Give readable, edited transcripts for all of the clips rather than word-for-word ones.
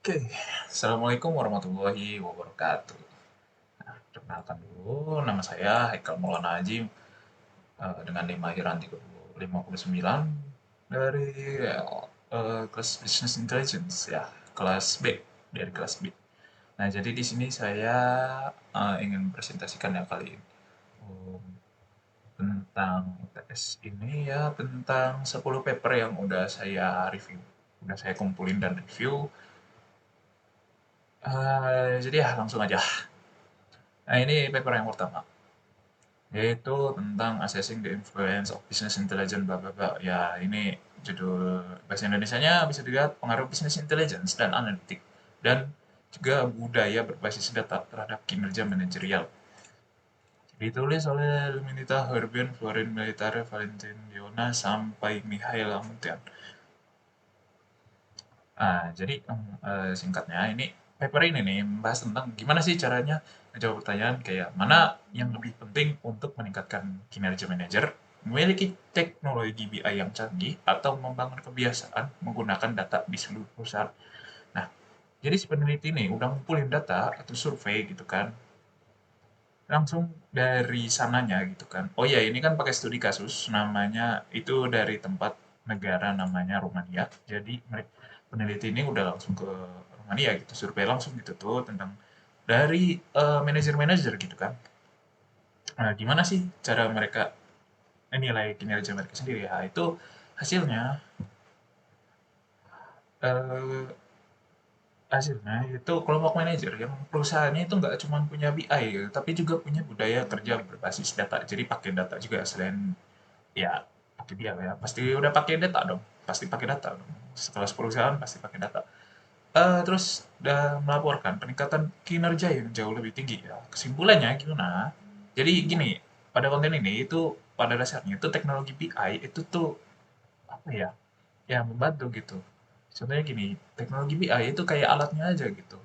Oke, Assalamualaikum warahmatullahi wabarakatuh. Nah, perkenalkan dulu, nama saya Haikal Maulana Ajim dengan NIM akhiran 3059 dari kelas Business Intelligence ya, kelas B dari kelas B. Nah, jadi di sini saya ingin presentasikan ya kali ini um, tentang UTS ini ya tentang 10 paper yang udah saya review, udah saya kumpulin dan review. Jadi ya langsung aja. Nah, ini paper yang pertama, yaitu tentang assessing the influence of business intelligence bla bla bla. Ya, ini judul bahasa Indonesianya bisa dilihat pengaruh business intelligence dan analitik dan juga budaya berbasis data terhadap kinerja manajerial. Ditulis oleh Luminita Herbin, Florin Militare, Valentin Diona, sampai Mihail Amutian. Nah, jadi singkatnya ini paper ini nih membahas tentang gimana sih caranya menjawab pertanyaan kayak mana yang lebih penting untuk meningkatkan kinerja manajer, memiliki teknologi BI yang canggih, atau membangun kebiasaan menggunakan data di seluruh perusahaan. Nah, jadi si peneliti ini udah ngumpulin data atau survei gitu kan, langsung dari sananya gitu kan. Oh ya, ini kan pakai studi kasus, namanya itu dari tempat negara namanya Rumania. Jadi peneliti ini udah langsung ke Rumania gitu, survei langsung gitu tuh tentang dari manajer-manajer gitu kan. Nah, gimana sih cara mereka menilai kinerja mereka sendiri ya? Itu hasilnya eh, hasilnya itu kelompok manajer yang perusahaannya itu nggak cuma punya BI gitu, tapi juga punya budaya kerja berbasis data. Jadi pakai data juga selain ya pakai dia ya pasti udah pakai data dong, pasti pakai data dong. Setelah perusahaan pasti pakai data. Terus udah melaporkan peningkatan kinerja yang jauh lebih tinggi ya. Kesimpulannya gimana? Jadi gini, pada konten ini itu pada dasarnya itu teknologi BI itu tuh apa ya? Ya membantu gitu. Contohnya gini, teknologi BI itu kayak alatnya aja gitu.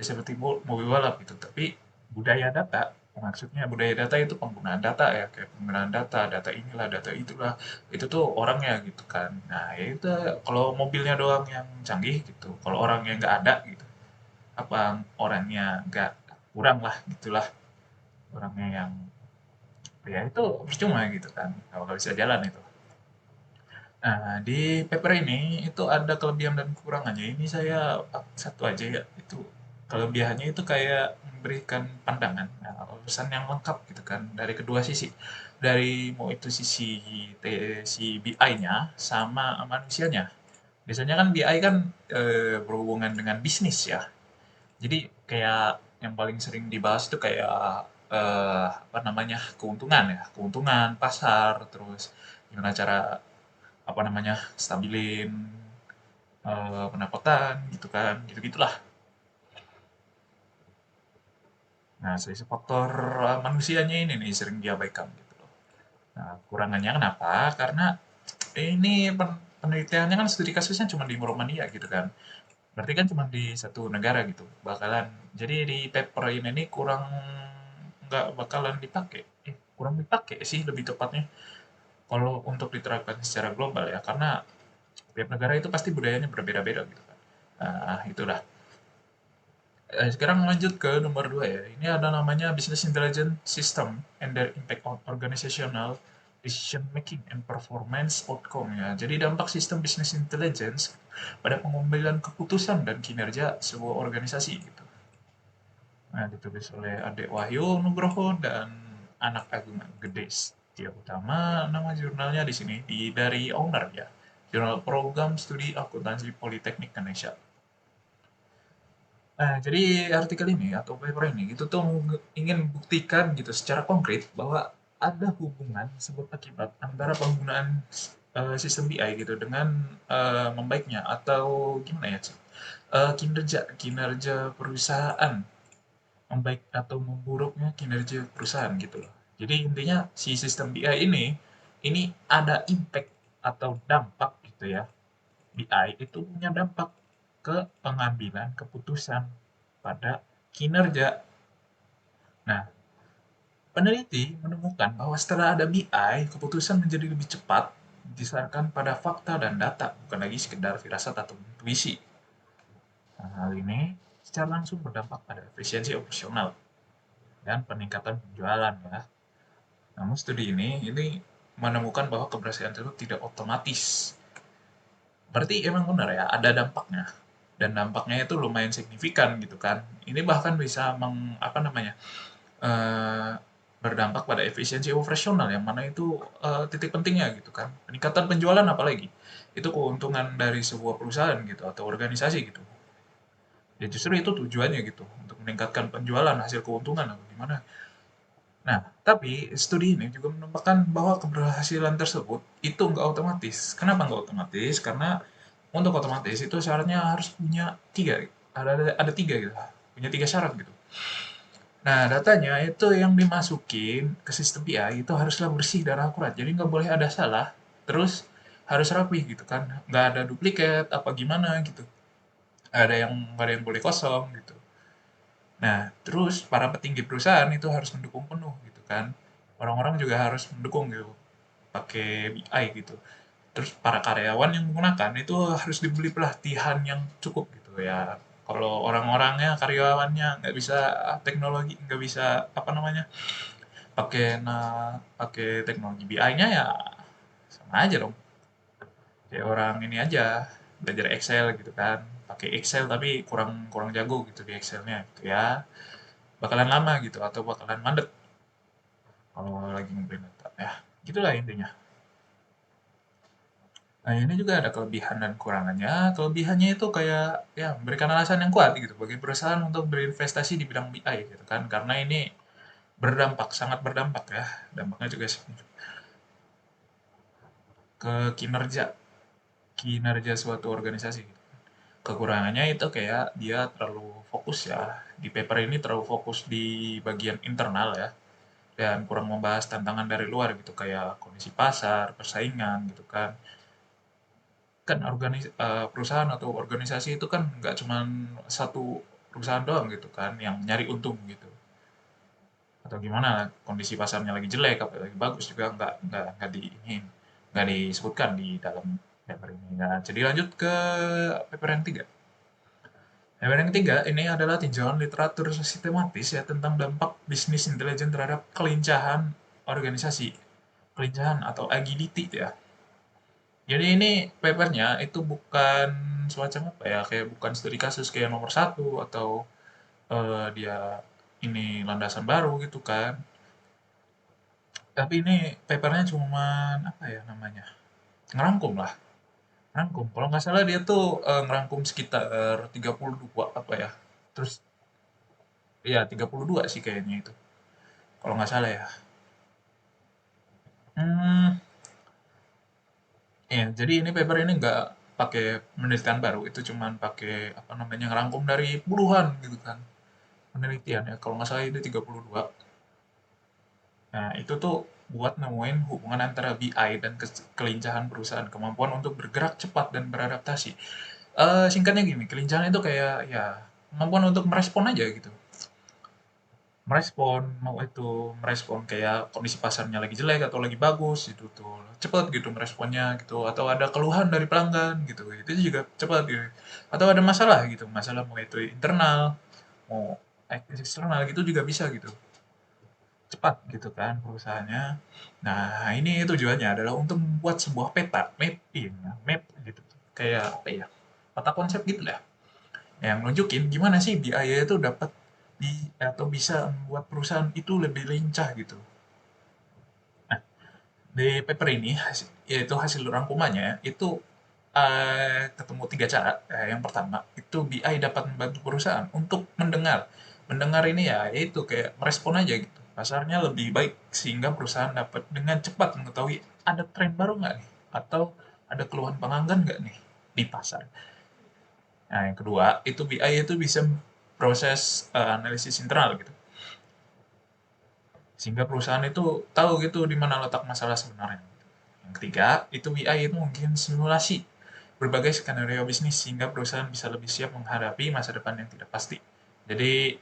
Ya seperti mobil balap gitu, tapi budaya data, maksudnya budaya data itu penggunaan data ya, kayak penggunaan data, data inilah, data itulah, itu tuh orangnya gitu kan. Nah, ya itu kalau mobilnya doang yang canggih gitu, kalau orangnya nggak ada gitu, apa orangnya nggak kurang lah gitulah, orangnya yang ya itu percuma gitu kan, kalau nggak bisa jalan itu. Nah, di paper ini itu ada kelebihan dan kekurangannya. Ini saya satu aja ya. Itu kelebihannya itu kayak memberikan pandangan, pesan yang lengkap gitu kan dari kedua sisi. Dari mau itu sisi si BI-nya sama manusianya. Biasanya kan BI kan berhubungan dengan bisnis ya. Jadi kayak yang paling sering dibahas itu kayak apa namanya keuntungan ya, keuntungan pasar, terus gimana cara apa namanya stabilin pendapatan gitu kan gitu-gitulah. Nah, selisih faktor manusianya ini nih sering diabaikan gitu loh. Nah, kurangannya kenapa? Karena ini penelitiannya kan studi kasusnya cuma di Romania gitu kan. Berarti kan cuma di satu negara gitu. Bakalan jadi di paper ini nih kurang nggak bakalan dipakai. Kurang dipakai sih lebih tepatnya kalau untuk diterapkan secara global ya karena tiap negara itu pasti budayanya berbeda-beda gitu kan. Nah, itulah. Sekarang lanjut ke nomor 2 ya. Ini ada namanya Business Intelligence System and their impact on organizational decision making and performance outcome ya. Jadi dampak sistem business intelligence pada pengambilan keputusan dan kinerja sebuah organisasi gitu. Nah, ditulis oleh Adik Wahyu Nugroho dan Anak Agung Gede Setia Utama. Nama jurnalnya di sini dari owner ya. Jurnal Program Studi Akuntansi Politeknik Indonesia. Nah, jadi artikel ini atau paper ini itu tuh ingin membuktikan gitu secara konkret bahwa ada hubungan sebab akibat antara penggunaan sistem BI gitu dengan membaiknya atau gimana ya kinerja kinerja perusahaan membaik atau memburuknya kinerja perusahaan gitu loh. Jadi intinya si sistem BI ini ada impact atau dampak gitu ya. BI itu punya dampak ke pengambilan keputusan pada kinerja. Nah, peneliti menemukan bahwa setelah ada BI, keputusan menjadi lebih cepat didasarkan pada fakta dan data, bukan lagi sekedar firasat atau intuisi. Nah, hal ini secara langsung berdampak pada efisiensi operasional dan peningkatan penjualan ya. Namun studi ini menemukan bahwa keberhasilan tersebut tidak otomatis. Berarti emang benar ya, ada dampaknya. Dan dampaknya itu lumayan signifikan gitu kan. Ini bahkan bisa apa namanya, eh, berdampak pada efisiensi operasional yang mana itu titik pentingnya gitu kan. Peningkatan penjualan apalagi. Itu keuntungan dari sebuah perusahaan gitu atau organisasi gitu. Ya justru itu tujuannya gitu, untuk meningkatkan penjualan, hasil keuntungan atau gimana. Nah, tapi studi ini juga menemukan bahwa keberhasilan tersebut itu nggak otomatis. Kenapa nggak otomatis? Karena untuk otomatis itu syaratnya harus punya tiga, ada tiga gitu, punya tiga syarat gitu. Nah, datanya itu yang dimasukin ke sistem BI itu haruslah bersih dan akurat. Jadi nggak boleh ada salah. Terus harus rapi gitu kan. Nggak ada duplikat apa gimana gitu. Nggak ada yang boleh kosong gitu. Nah, terus para petinggi perusahaan itu harus mendukung penuh gitu kan. Orang-orang juga harus mendukung gitu, pakai BI gitu. Terus para karyawan yang menggunakan itu harus diberi pelatihan yang cukup gitu ya. Kalau orang-orangnya, karyawannya nggak bisa teknologi, nggak bisa apa namanya, pakai teknologi BI-nya ya sama aja dong. Kayak orang ini aja belajar Excel gitu kan, pakai Excel tapi kurang kurang jago gitu di Excelnya gitu ya. Bakalan lama gitu atau bakalan mandek kalau lagi ngumpulin data ya. Gitulah intinya. Nah, ini juga ada kelebihan dan kekurangannya. Kelebihannya itu kayak ya memberikan alasan yang kuat gitu bagi perusahaan untuk berinvestasi di bidang BI gitu kan. Karena ini berdampak, sangat berdampak ya. Dampaknya juga ke kinerja suatu organisasi gitu. Kekurangannya itu kayak dia terlalu fokus ya. Di paper ini terlalu fokus di bagian internal ya. Dan kurang membahas tantangan dari luar gitu kayak kondisi pasar, persaingan gitu kan. Kan perusahaan atau organisasi itu kan nggak cuman satu perusahaan doang gitu kan yang nyari untung gitu. Atau gimana kondisi pasarnya lagi jelek apa lagi bagus juga nggak disebutkan di dalam paper ini. Nah, jadi lanjut ke paper yang ketiga. Paper yang ketiga ini adalah tinjauan literatur sistematis ya tentang dampak bisnis intelijen terhadap kelincahan organisasi. Kelincahan atau agility ya. Jadi ini papernya itu bukan semacam apa ya, kayak bukan studi kasus kayak nomor satu atau dia ini landasan baru gitu kan. Tapi ini papernya cuman apa ya namanya, ngerangkum lah, ngerangkum. Kalau nggak salah dia tuh ngerangkum sekitar 32 apa ya. Terus ya 32 sih kayaknya itu. Kalau nggak salah ya. Hmm, ya, jadi ini paper ini nggak pakai penelitian baru, itu cuman pakai apa namanya ngerangkum dari puluhan gitu kan penelitian ya. Kalau nggak salah itu 32. Nah, itu tuh buat nemuin hubungan antara BI dan kelincahan perusahaan, kemampuan untuk bergerak cepat dan beradaptasi. Singkatnya gini, kelincahan itu kayak ya kemampuan untuk merespon aja gitu. Merespon, mau itu merespon kayak kondisi pasarnya lagi jelek atau lagi bagus itu tuh cepet gitu meresponnya gitu atau ada keluhan dari pelanggan gitu itu juga cepat gitu atau ada masalah gitu masalah mau itu internal mau eksternal gitu juga bisa gitu cepat gitu kan perusahaannya. Nah, ini tujuannya adalah untuk membuat sebuah peta, mapping, map gitu. Kayak apa ya? Peta konsep gitu lah. Yang nunjukin gimana sih biaya itu dapat atau bisa membuat perusahaan itu lebih lincah gitu. Nah, di paper ini yaitu hasil rangkumannya itu ketemu tiga cara. Yang pertama itu BI dapat membantu perusahaan untuk mendengar. Mendengar ini ya yaitu kayak merespon aja gitu. Pasarnya lebih baik sehingga perusahaan dapat dengan cepat mengetahui ada tren baru nggak nih atau ada keluhan pelanggan nggak nih di pasar. Nah, yang kedua itu BI itu bisa proses analisis internal gitu. Sehingga perusahaan itu tahu gitu di mana letak masalah sebenarnya. Yang ketiga, itu BI itu mungkin simulasi berbagai skenario bisnis sehingga perusahaan bisa lebih siap menghadapi masa depan yang tidak pasti. Jadi,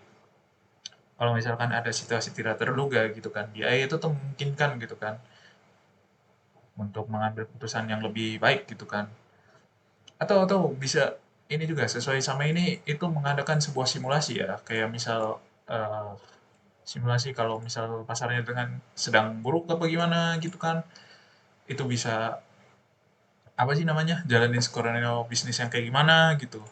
kalau misalkan ada situasi tidak terduga gitu kan, BI itu tuh memungkinkan gitu kan untuk mengambil keputusan yang lebih baik gitu kan. Atau bisa ini juga sesuai sama ini itu mengadakan sebuah simulasi ya, kayak misal eh, simulasi kalau misal pasarnya dengan sedang buruk apa gimana gitu kan, itu bisa apa sih namanya jalanin skenario bisnis yang kayak gimana gitu,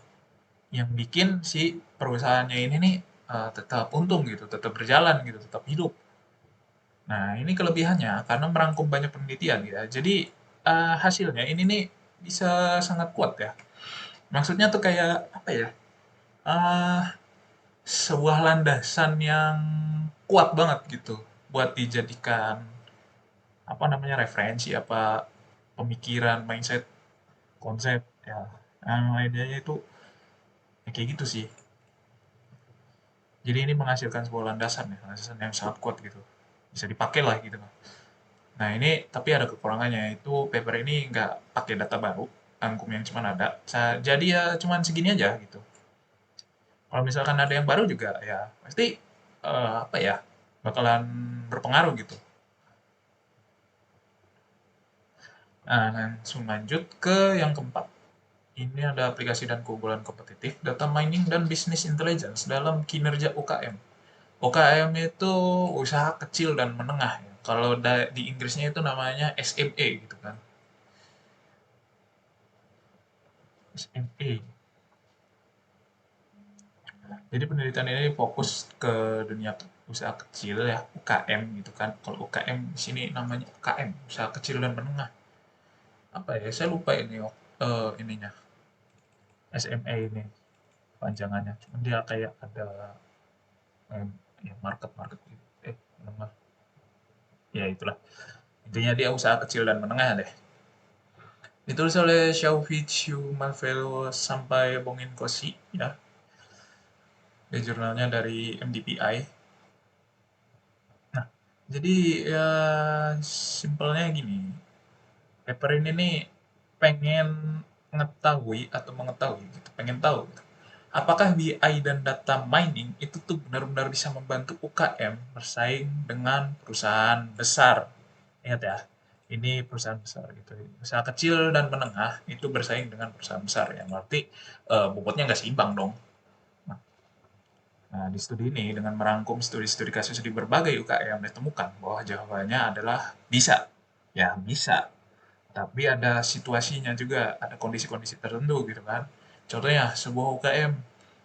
yang bikin si perusahaannya ini nih tetap untung gitu, tetap berjalan gitu, tetap hidup. Nah, ini kelebihannya karena merangkum banyak penelitian ya. Jadi hasilnya ini nih bisa sangat kuat ya. Maksudnya tuh kayak apa ya? eh Sebuah landasan yang kuat banget gitu buat dijadikan apa namanya referensi apa pemikiran, mindset, konsep ya. Idenya itu ya kayak gitu sih. Jadi ini menghasilkan sebuah landasan ya, landasan yang sangat kuat gitu. Bisa dipakai lah gitu. Nah ini tapi ada kekurangannya, itu paper ini nggak pakai data baru, angkum yang cuma ada. Jadi ya cuman segini aja gitu. Kalau misalkan ada yang baru juga ya pasti apa ya bakalan berpengaruh gitu. Nah, langsung lanjut ke yang keempat. Ini ada aplikasi dan keunggulan kompetitif, data mining dan business intelligence dalam kinerja UKM. UKM itu usaha kecil dan menengah ya. Kalau di Inggrisnya itu namanya SME gitu kan. SME. Jadi penelitian ini fokus ke dunia usaha kecil ya, UKM gitu kan. Kalau UKM di sini namanya UKM, usaha kecil dan menengah. Apa ya? Saya lupa ini ininya. SME ini panjangannya. Cuma dia kayak ada eh, ya market gitu. Menengah. Ya itulah. Intinya dia usaha kecil dan menengah deh. Ditulis oleh Xiaofiqiu Malvelo sampai Bongin Koshi ya. Di jurnalnya dari MDPI. Nah, jadi ya simpelnya gini. Paper ini nih pengen mengetahui gitu, pengen tahu gitu. Apakah BI dan data mining itu tuh benar-benar bisa membantu UKM bersaing dengan perusahaan besar. Ingat ya, ini perusahaan besar gitu. Usaha kecil dan menengah itu bersaing dengan perusahaan besar yang berarti bobotnya nggak seimbang dong. Nah, nah, di studi ini dengan merangkum studi-studi kasus di berbagai UKM ditemukan bahwa jawabannya adalah bisa. Ya, bisa. Tapi ada situasinya juga, ada kondisi-kondisi tertentu gitu kan. Contohnya, sebuah UKM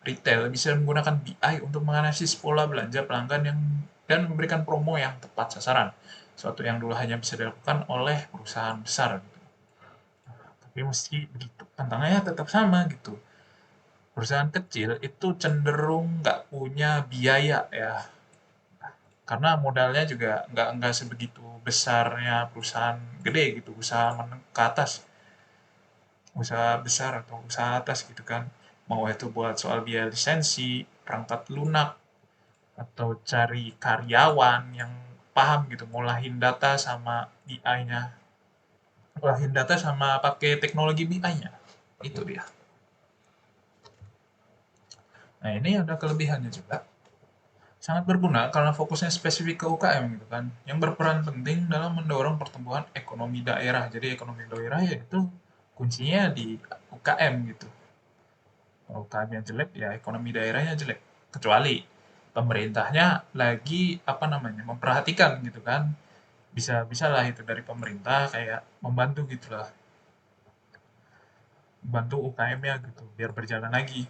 retail bisa menggunakan BI untuk menganalisis pola belanja pelanggan yang dan memberikan promo yang tepat sasaran. Suatu yang dulu hanya bisa dilakukan oleh perusahaan besar gitu. Tapi meski begitu, tantangannya tetap sama gitu. Perusahaan kecil itu cenderung nggak punya biaya ya, karena modalnya juga nggak sebegitu besarnya perusahaan gede gitu, usaha ke atas. Usaha besar atau usaha atas gitu kan. Mau itu buat soal biaya lisensi, perangkat lunak, atau cari karyawan yang paham gitu, ngolahin data sama BI-nya. Ngolahin data sama pakai teknologi BI-nya. Itu dia. Nah ini ada kelebihannya juga. Sangat berguna karena fokusnya spesifik ke UKM gitu kan. Yang berperan penting dalam mendorong pertumbuhan ekonomi daerah. Jadi ekonomi daerah ya itu kuncinya di UKM gitu. Kalau UKM-nya jelek, ya ekonomi daerahnya jelek. Kecuali pemerintahnya lagi apa namanya memperhatikan gitu kan. Bisa lah itu dari pemerintah kayak membantu gitulah, membantu UKM-nya gitu biar berjalan lagi.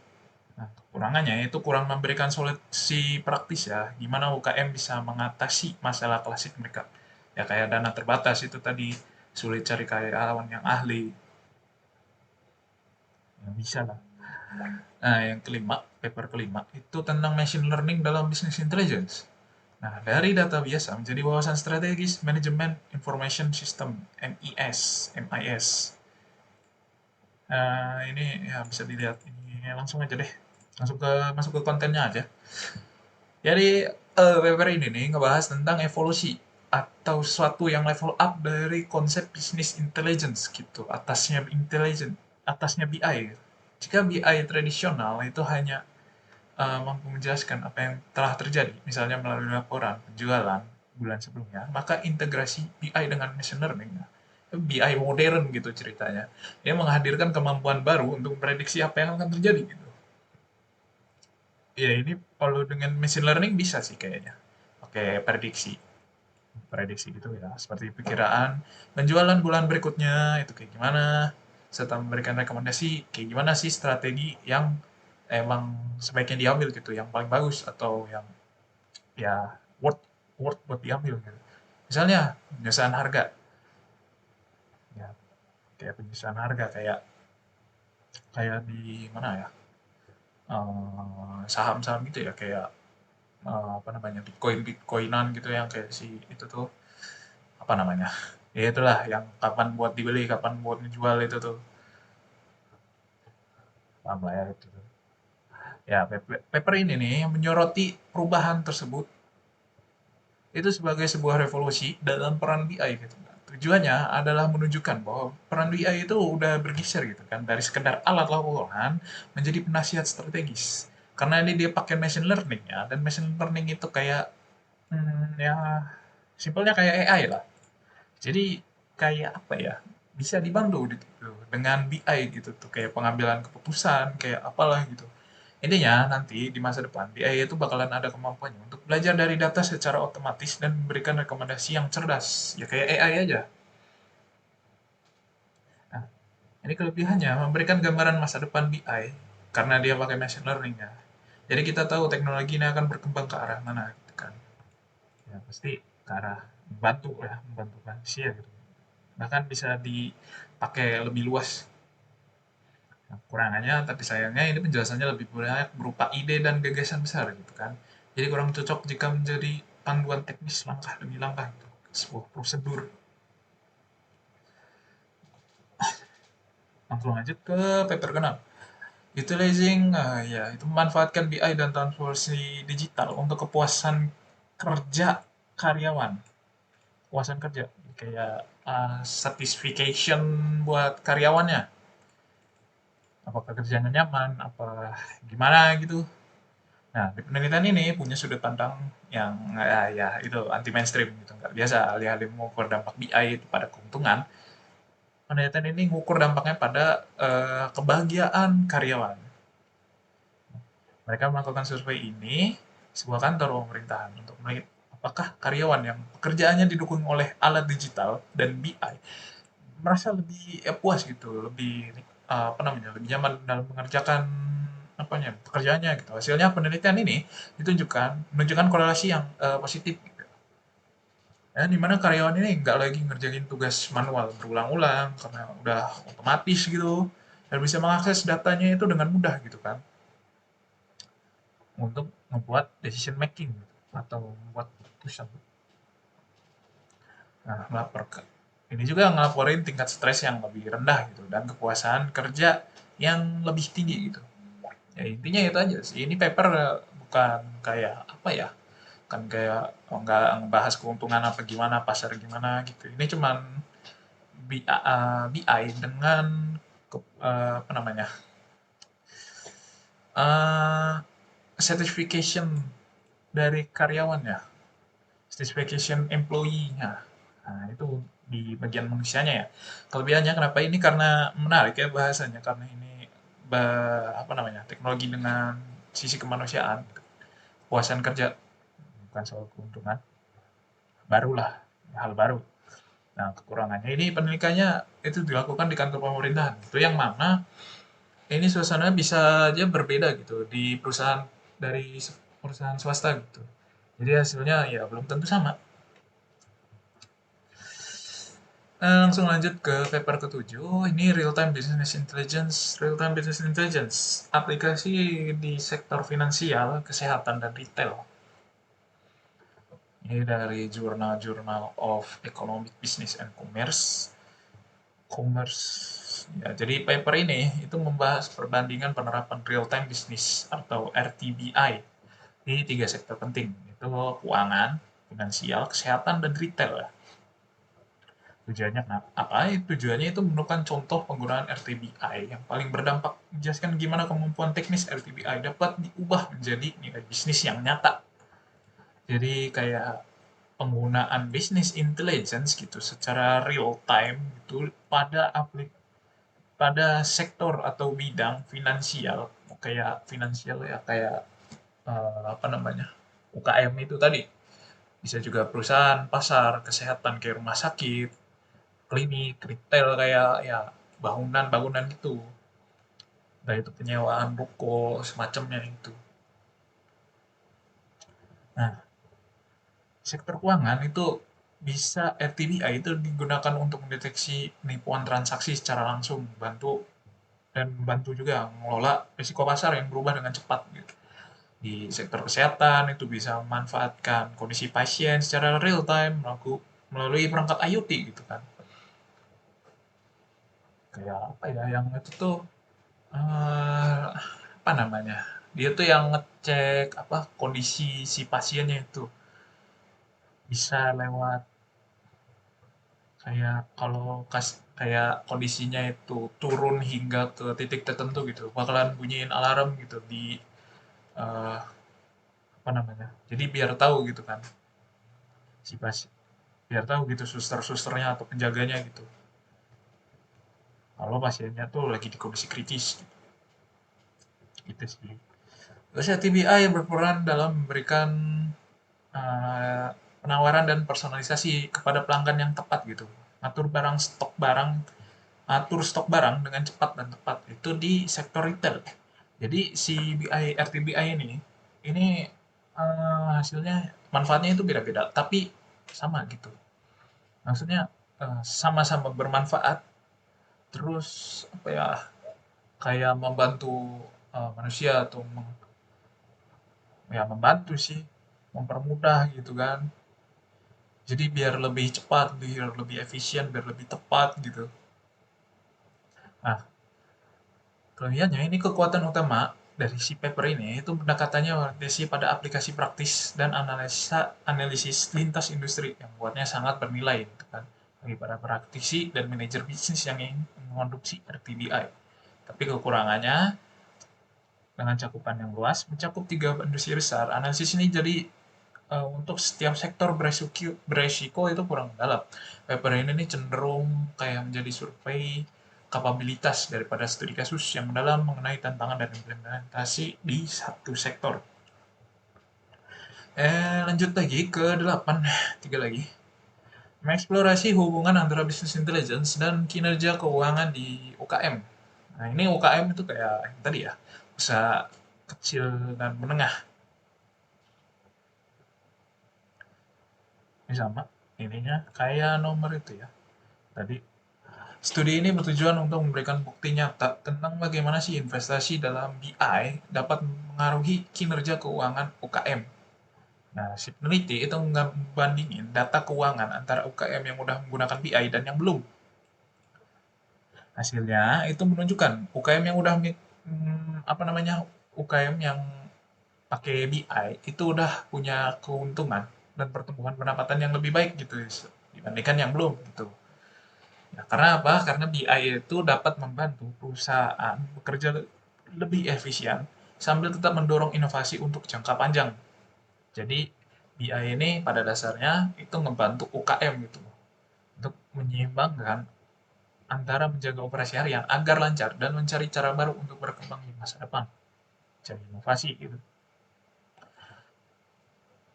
Nah, kekurangannya itu kurang memberikan solusi praktis ya, gimana UKM bisa mengatasi masalah klasik mereka. Ya kayak dana terbatas itu tadi, sulit cari karyawan yang ahli, yang bisa lah. Nah, yang kelima, paper kelima, itu tentang machine learning dalam business intelligence. Nah, dari data biasa menjadi wawasan strategis manajemen information system MIS. Ini ya bisa dilihat ini langsung aja deh. Masuk ke kontennya aja. Jadi paper ini nih ngebahas tentang evolusi atau suatu yang level up dari konsep business intelligence gitu. Atasnya BI. Jika BI tradisional itu hanya mampu menjelaskan apa yang telah terjadi, misalnya melalui laporan penjualan bulan sebelumnya, maka integrasi BI dengan machine learning BI modern gitu ceritanya. Dia menghadirkan kemampuan baru untuk memprediksi apa yang akan terjadi gitu. Ya ini kalau dengan machine learning bisa sih kayaknya. Pakai prediksi. Prediksi gitu ya. Seperti perkiraan penjualan bulan berikutnya itu kayak gimana. Serta memberikan rekomendasi kayak gimana sih strategi yang emang sebaiknya diambil gitu. Yang paling bagus atau yang ya worth worth buat diambil gitu. Misalnya penyelesaian harga. Ya, kayak penyelesaian harga kayak kayak di mana ya? Saham-saham gitu ya kayak apa namanya bitcoinan gitu yang kayak si itu tuh apa namanya ya itulah yang kapan buat dibeli kapan buat dijual itu tuh paham lah ya itu tuh. Ya paper ini nih yang menyoroti perubahan tersebut itu sebagai sebuah revolusi dalam peran BI gitu. Tujuannya adalah menunjukkan bahwa peran BI itu udah bergeser gitu kan dari sekedar alat laporan menjadi penasihat strategis. Karena ini dia pakai machine learning ya dan machine learning itu kayak ya simpelnya kayak AI lah. Jadi kayak apa ya? Bisa dibantu gitu dengan BI gitu tuh kayak pengambilan keputusan kayak apalah gitu. Intinya nanti di masa depan BI itu bakalan ada kemampuannya untuk belajar dari data secara otomatis dan memberikan rekomendasi yang cerdas. Ya kayak AI aja. Nah, ini kelebihannya memberikan gambaran masa depan BI karena dia pakai machine learning ya. Jadi kita tahu teknologi ini akan berkembang ke arah mana gitu kan. Ya pasti ke arah membantu ya, membantu manusia gitu. Bahkan bisa dipakai lebih luas. Nah, kurangannya, tapi sayangnya ini penjelasannya lebih banyak berupa ide dan gagasan besar gitu kan. Jadi kurang cocok jika menjadi panduan teknis langkah demi langkah gitu. Sebuah prosedur. Langsung aja ke paper ke-6. Utilizing, ya itu memanfaatkan BI dan transformasi digital untuk kepuasan kerja karyawan. Kepuasan kerja, kayak satisfaction buat karyawannya. Apakah kerjanya nyaman, apa gimana gitu. Nah, di penelitian ini punya sudut pandang yang ya itu anti mainstream gitu, nggak biasa. Alih-alih mengukur dampak BI itu pada keuntungan, penelitian ini mengukur dampaknya pada kebahagiaan karyawan. Mereka melakukan survei ini sebuah kantor pemerintahan untuk melihat apakah karyawan yang pekerjaannya didukung oleh alat digital dan BI merasa lebih puas gitu, lebih apa namanya, lebih nyaman dalam mengerjakan apanya pekerjaannya gitu. Hasilnya penelitian ini menunjukkan korelasi yang positif. Gitu. Ya, di mana karyawan ini nggak lagi ngerjain tugas manual berulang-ulang karena udah otomatis gitu dan bisa mengakses datanya itu dengan mudah gitu kan untuk membuat decision making gitu, atau membuat keputusan. Nah, ini juga ngelaporin tingkat stres yang lebih rendah gitu dan kepuasan kerja yang lebih tinggi gitu. Ya intinya itu aja sih. Ini paper bukan kayak apa ya? Kan kayak nggak ngebahas keuntungan apa gimana, pasar gimana gitu. Ini cuman BI dengan apa namanya? eh certification dari karyawannya, certification employee-nya. Nah, itu di bagian manusianya ya. Kelebihannya kenapa ini karena menarik ya bahasanya karena ini apa namanya? Teknologi dengan sisi kemanusiaan, puasan kerja bukan soal keuntungan, barulah hal baru. Nah, kekurangannya ini penelitiannya itu dilakukan di kantor pemerintahan. Itu yang mana ini suasana bisa aja berbeda gitu di perusahaan dari perusahaan swasta gitu. Jadi hasilnya ya belum tentu sama. Langsung lanjut ke paper ketujuh. Ini real time business intelligence. Real time business intelligence aplikasi di sektor finansial, kesehatan dan retail. Ini dari jurnal of Economic Business and Commerce. Commerce. Ya, jadi paper ini itu membahas perbandingan penerapan real time business atau RTBI di tiga sektor penting, itu keuangan, finansial, kesehatan, dan retail. Ya. Tujuannya kenapa? Apa? Tujuannya itu menemukan contoh penggunaan RTBI yang paling berdampak, menjelaskan gimana kemampuan teknis RTBI dapat diubah menjadi nilai bisnis yang nyata. Jadi kayak penggunaan business intelligence gitu secara real time gitu pada sektor atau bidang finansial, kayak finansial ya, kayak apa namanya, UKM itu tadi. Bisa juga perusahaan, pasar, kesehatan kayak rumah sakit, klinik, retail kayak ya bangunan-bangunan gitu. Entah itu penyewaan ruko, semacamnya itu. Nah, sektor keuangan itu bisa RTBI itu digunakan untuk mendeteksi penipuan transaksi secara langsung, membantu juga mengelola risiko pasar yang berubah dengan cepat gitu. Di sektor kesehatan itu bisa memanfaatkan kondisi pasien secara real time melalui perangkat IoT gitu kan. Kayak apa ya yang itu tuh apa namanya? Dia tuh yang ngecek apa kondisi si pasiennya itu bisa lewat kayak kalau kayak kondisinya itu turun hingga ke titik tertentu gitu, bakalan bunyiin alarm gitu di eh, apa namanya? Jadi biar tahu gitu kan si pasien, biar tahu gitu suster-susternya atau penjaganya gitu. Kalau pasiennya tuh lagi di kondisi kritis gitu sih. Terus ya TBI berperan dalam memberikan eh, penawaran dan personalisasi kepada pelanggan yang tepat gitu. Atur stok barang dengan cepat dan tepat itu di sektor retail. Jadi si RTBI ini hasilnya manfaatnya itu beda-beda, tapi sama gitu. Maksudnya sama-sama bermanfaat, terus apa ya, kayak membantu manusia atau ya membantu sih, mempermudah gitu kan. Jadi biar lebih cepat, biar lebih efisien, biar lebih tepat gitu. Nah, kelebihannya ini kekuatan utama dari si paper ini itu pendekatannya orientasi pada aplikasi praktis dan analisis lintas industri yang buatnya sangat bernilai gitu kan, bagi para praktisi dan manajer bisnis yang ingin mengadopsi RTBI. Tapi kekurangannya dengan cakupan yang luas, mencakup tiga industri besar, analisis ini jadi untuk setiap sektor beresiko itu kurang dalam. Paper ini nih cenderung kayak menjadi survei kapabilitas daripada studi kasus yang mendalam mengenai tantangan dan implementasi di satu sektor. Lanjut lagi ke 8, tiga lagi. Mengeksplorasi hubungan antara business intelligence dan kinerja keuangan di UKM. Nah, ini UKM itu kayak yang tadi ya, usaha kecil dan menengah. Ini sama, ininya kayak nomor itu ya. Tadi studi ini bertujuan untuk memberikan bukti nyata tentang bagaimana sih investasi dalam BI dapat mengaruhi kinerja keuangan UKM. Nah, si peneliti itu membandingin data keuangan antara UKM yang udah menggunakan BI dan yang belum. Hasilnya itu menunjukkan UKM yang udah apa namanya, UKM yang pakai BI itu udah punya keuntungan dan pertumbuhan pendapatan yang lebih baik gitu dibandingkan yang belum gitu. Ya, karena apa? Karena BI itu dapat membantu perusahaan bekerja lebih efisien sambil tetap mendorong inovasi untuk jangka panjang. Jadi BI ini pada dasarnya itu membantu UKM gitu untuk menyeimbangkan antara menjaga operasi harian agar lancar dan mencari cara baru untuk berkembang di masa depan. Cari inovasi gitu.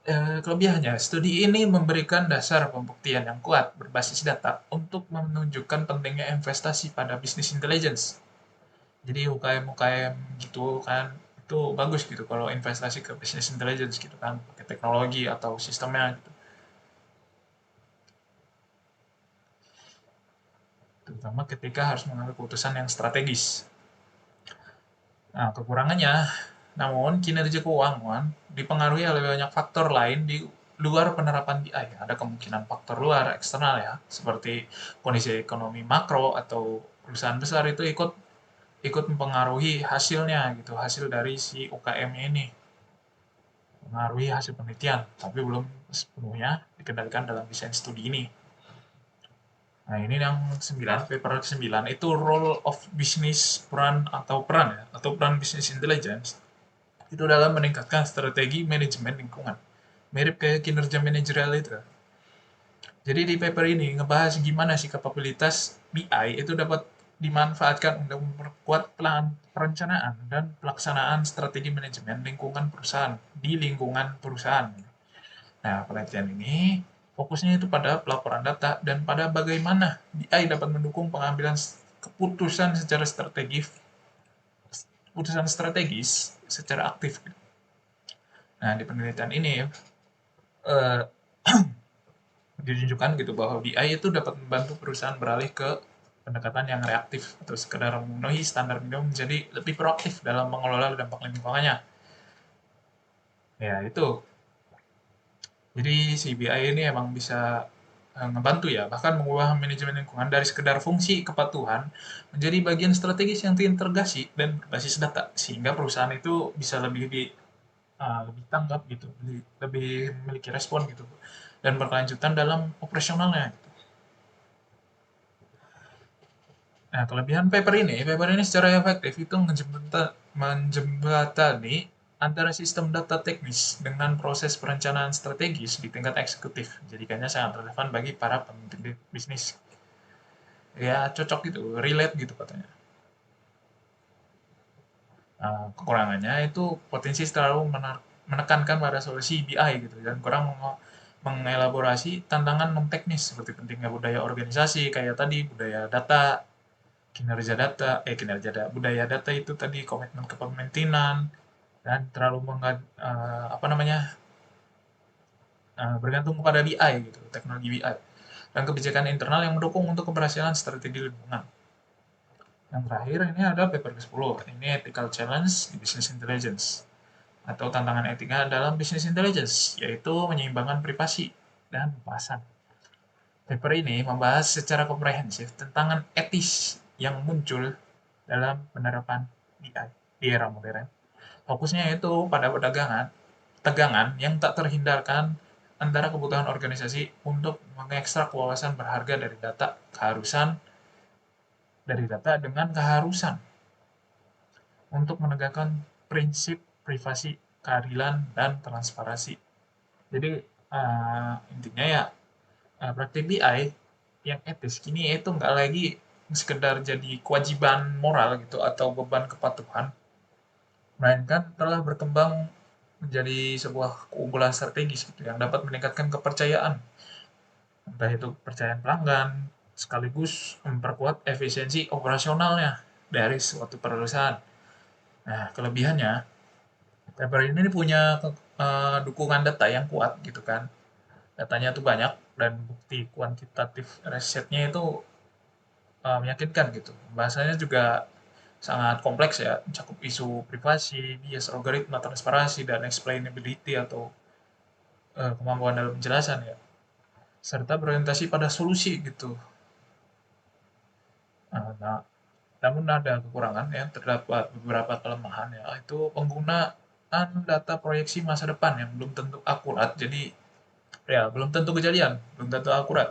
Kelebihannya, studi ini memberikan dasar pembuktian yang kuat berbasis data untuk menunjukkan pentingnya investasi pada bisnis intelligence. Jadi UKM-UKM gitu kan, itu bagus gitu kalau investasi ke business intelligence gitu kan, pakai teknologi atau sistemnya gitu. Terutama ketika harus mengambil keputusan yang strategis. Nah, kekurangannya, namun kinerja keuangan dipengaruhi oleh banyak faktor lain di luar penerapan BI. Ada kemungkinan faktor luar eksternal ya, seperti kondisi ekonomi makro atau perusahaan besar itu ikut ikut mempengaruhi hasilnya gitu, hasil dari si UKM-nya ini, mempengaruhi hasil penelitian, tapi belum sepenuhnya dikendalikan dalam desain studi ini. Nah, ini yang 9, paper 9 itu role of business peran ya, atau peran business intelligence itu dalam meningkatkan strategi manajemen lingkungan. Mirip kayak kinerja manajerial itu. Jadi di paper ini ngebahas gimana sih kapabilitas BI itu dapat dimanfaatkan untuk memperkuat perencanaan dan pelaksanaan strategi manajemen lingkungan perusahaan di lingkungan perusahaan. Nah, penelitian ini fokusnya itu pada pelaporan data dan pada bagaimana BI dapat mendukung pengambilan keputusan secara strategis, keputusan strategis secara aktif. Nah, di penelitian ini eh, ditunjukkan gitu bahwa BI itu dapat membantu perusahaan beralih ke pendekatan yang reaktif atau sekedar memenuhi standar minimum menjadi lebih proaktif dalam mengelola dampak lingkungannya. Ya, itu. Jadi si BI ini emang bisa ngebantu ya, bahkan mengubah manajemen lingkungan dari sekedar fungsi kepatuhan menjadi bagian strategis yang terintegrasi dan berbasis data, sehingga perusahaan itu bisa lebih tanggap gitu, lebih memiliki respon gitu, dan berkelanjutan dalam operasionalnya. Nah, kelebihan paper ini secara efektif itu menjembatani antara sistem data teknis dengan proses perencanaan strategis di tingkat eksekutif. Jadikannya sangat relevan bagi para pemimpin bisnis. Ya, cocok gitu, relate gitu katanya. Kekurangannya itu potensi terlalu menekankan pada solusi BI gitu dan kurang mengelaborasi tantangan non teknis seperti pentingnya budaya organisasi kayak tadi budaya data, budaya data itu tadi komitmen kepemimpinan dan terlalu apa namanya bergantung kepada BI gitu, teknologi BI dan kebijakan internal yang mendukung untuk keberhasilan strategi lingkungan. Yang terakhir ini ada paper ke-10, ini ethical challenge di business intelligence atau tantangan etika dalam business intelligence, yaitu menyeimbangkan privasi dan kepuasan. Paper ini membahas secara komprehensif tantangan etis yang muncul dalam penerapan BI di era modern. Fokusnya itu pada tegangan yang tak terhindarkan antara kebutuhan organisasi untuk mengekstrak wawasan berharga dari data dengan keharusan untuk menegakkan prinsip privasi, keadilan, dan transparansi. Jadi intinya ya praktik BI yang etis kini itu nggak lagi sekedar jadi kewajiban moral gitu atau beban kepatuhan, melainkan telah berkembang menjadi sebuah keunggulan strategis gitu yang dapat meningkatkan kepercayaan, entah itu kepercayaan pelanggan, sekaligus memperkuat efisiensi operasionalnya dari suatu perusahaan. Nah, kelebihannya, paper ini punya dukungan data yang kuat gitu kan. Datanya tuh banyak dan bukti kuantitatif risetnya itu meyakinkan gitu. Bahasanya juga sangat kompleks ya, mencakup isu privasi, bias algoritma, transparansi, dan explainability atau kemampuan dalam penjelasan ya, serta berorientasi pada solusi gitu. Nah, namun ada kekurangan ya, terdapat beberapa kelemahan ya, itu penggunaan data proyeksi masa depan yang belum tentu akurat, jadi ya belum tentu kejadian, belum tentu akurat.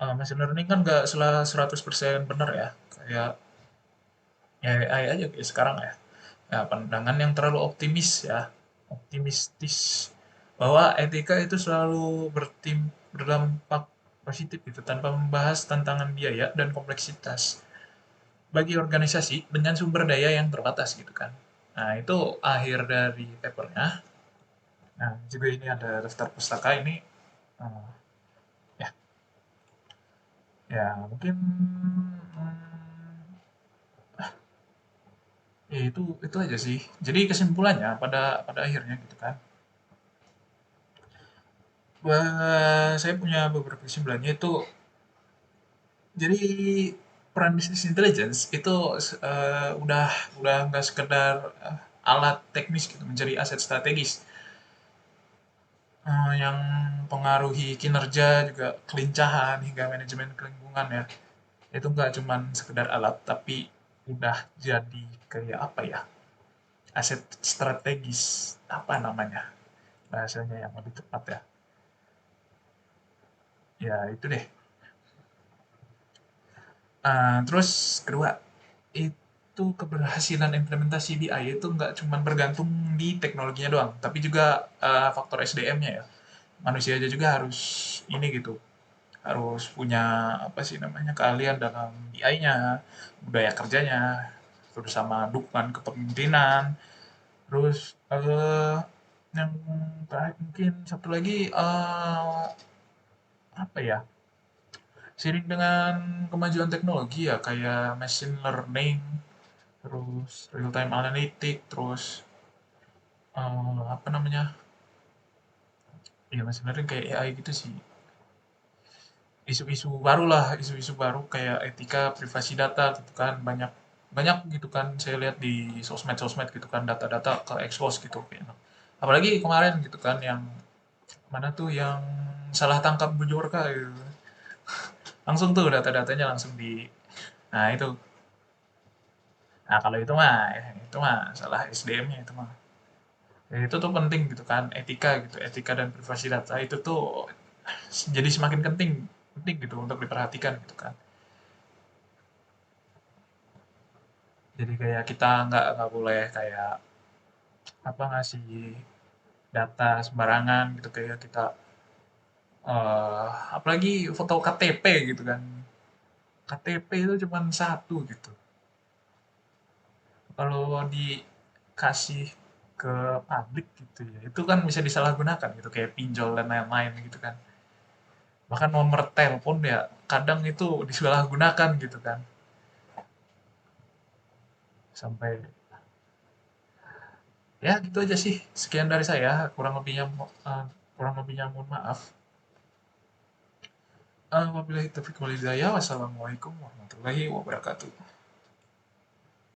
Machine learning kan nggak 100% benar ya, kayak AI aja kayak sekarang ya. Nah, pandangan yang terlalu optimistis, bahwa etika itu selalu berdampak positif itu tanpa membahas tantangan biaya dan kompleksitas bagi organisasi dengan sumber daya yang terbatas gitu kan. Nah, itu akhir dari papernya. Nah, juga ini ada daftar pustaka ini. eh, ya, ya mungkin ya itu aja sih. Jadi kesimpulannya pada pada akhirnya gitu kan. Saya punya beberapa kesimpulannya itu. Jadi peran bisnis intelligence itu udah nggak sekedar alat teknis gitu menjadi aset strategis yang pengaruhi kinerja juga kelincahan hingga manajemen lingkungan ya. Itu nggak cuman sekedar alat tapi udah jadi kayak apa ya, aset strategis, apa namanya bahasanya yang lebih tepat ya. Ya itu deh. Terus kedua, itu keberhasilan implementasi BI itu nggak cuma bergantung di teknologinya doang, tapi juga faktor SDM-nya ya. manusia aja juga harus ini gitu, harus punya apa sih namanya keahlian dalam BI-nya, budaya kerjanya, terus sama dukungan kepemimpinan, terus yang terakhir mungkin satu lagi apa ya? Seiring dengan kemajuan teknologi ya kayak machine learning, terus real time analytic, terus apa namanya? Ya machine learning kayak AI gitu sih. Isu-isu baru lah, isu-isu baru kayak etika privasi data gitu kan banyak banyak gitu kan saya lihat di sosmed-sosmed gitu kan data-data ke expose gitu kayak. Apalagi kemarin gitu kan yang mana tuh yang salah tangkap Bujorka gitu. Langsung tuh data-datanya langsung di nah itu. Nah, kalau itu mah salah SDM-nya itu mah. Ya, itu tuh penting gitu kan, etika gitu, etika dan privasi data itu tuh jadi semakin penting penting gitu untuk diperhatikan gitu kan. Jadi kayak kita nggak boleh kayak apa ngasih data sembarangan gitu kayak kita apalagi foto KTP gitu kan. KTP itu cuma satu gitu. Kalau dikasih ke publik gitu ya, itu kan bisa disalahgunakan gitu kayak pinjol dan lain-lain gitu kan. Bahkan nomor telepon ya kadang itu disalahgunakan gitu kan. Sampai ya gitu aja sih. Sekian dari saya, kurang lebihnya mohon maaf. Wabillahi taufiq wal hidayah. Wassalamualaikum warahmatullahi wabarakatuh.